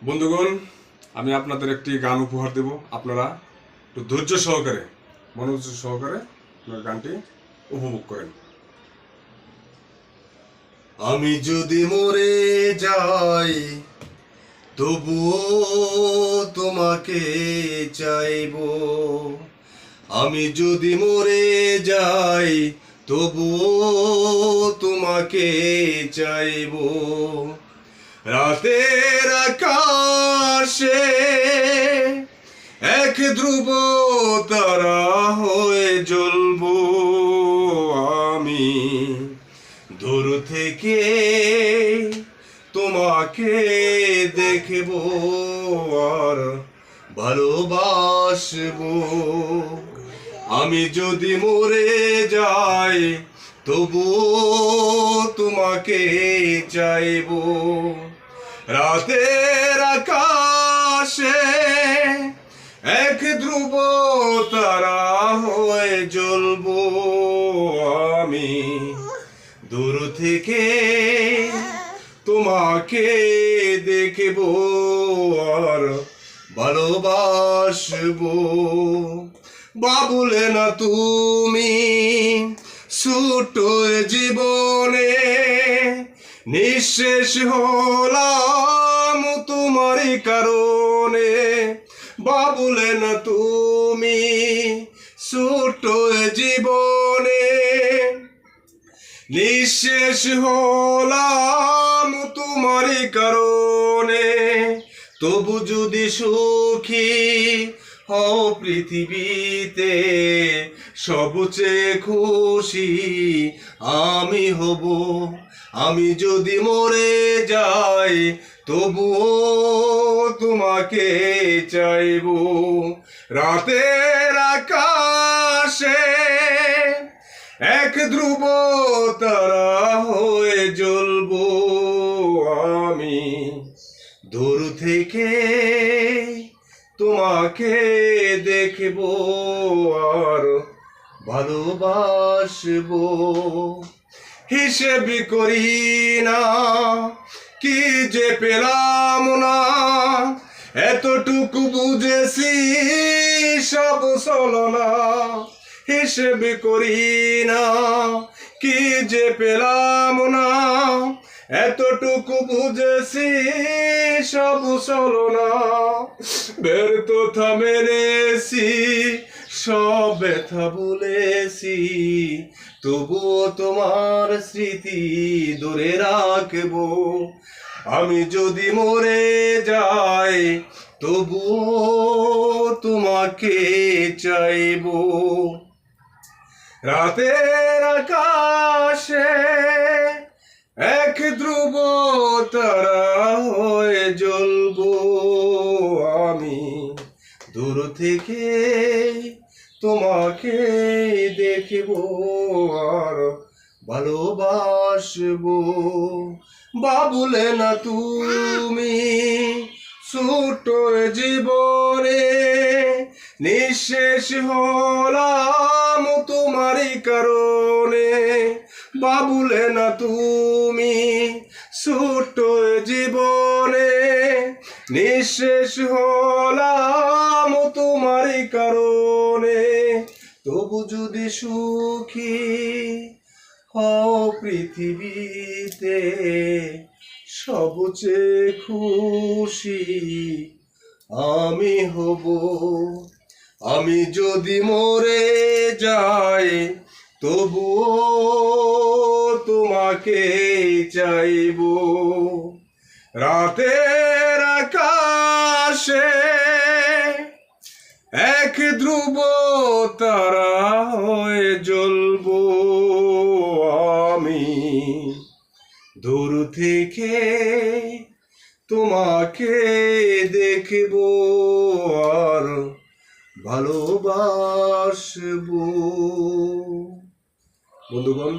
বন্ধুগণ, আমি আপনাদের একটি গান উপহার দেব। আপনারা একটু ধৈর্য সহকারে, মনোযোগ সহকারে গানটি উপভোগ করেন। আমি যদি মরে যাই তবুও তোমাকে চাইবো। আমি যদি মরে যাই তবুও তোমাকে চাইবো। রাতের আকাশে এক ধ্রুব তারা হয়ে জ্বলবো আমি। দূর থেকে তোমাকে দেখবো আর ভালোবাসবো। আমি যদি মরে যাই তবুও তোমাকে চাইবো। রাতের আকাশে এক ধ্রুব তারা হয়ে জ্বলবো আমি। দূর থেকে তোমাকে দেখবো আর ভালোবাসবো। বাবুলে না তুমি ছোট জীবনে নিঃশেষ হলাম তোমারই কারণে। বাবুলে না তুমি ছোট জীবনে নিঃশেষ হলাম তোমারই কারণে। তবু যদি সুখী হও পৃথিবীতে সবচেয়ে খুশি আমি হব। আমি যদি মরে যাই তবুও তোমাকে চাইবো। রাতের আকাশে এক ধ্রুব তারা হয়ে জ্বলবো আমি। দূর থেকে তোমাকে দেখবো আর ভালোবাসবো। হিসেব করি না কি যে পেলাম না, এতটুকু বুঝেছি সব ছলনা। হিসেব করি না কি যে পেলাম না, এতটুকু বুঝেছি সব ছলনা। ব্যর্থতা মেনেছি সব ব্যথা বলেছি, তবুও তোমার স্মৃতি ধরে রাখবো। আমি যদি মরে যাই তবুও তোমাকে চাইবো। রাতের আকাশে এক ধ্রুব তারা হয়ে জ্বলবো আমি। দূর থেকে তোমাকে দেখবো আর ভালোবাসবো। বাবুলে না তুমি ছোট জীবনে নিঃশেষ হলাম তোমারই কারণে। বাবুলে না তুমি ছোট জীবনে নিঃশেষ হলাম তোমারই কারণে। তবু যদি সুখী হও পৃথিবীতে সবচেয়ে খুশি আমি হব। আমি যদি মরে যাই তবুও তোমাকে চাইবো। রাতের আকাশে এক ধ্রুব তারা হয়ে জ্বলবো আমি। দূর থেকে তোমাকে দেখবো আর ভালোবাসবো। বন্ধুগণ,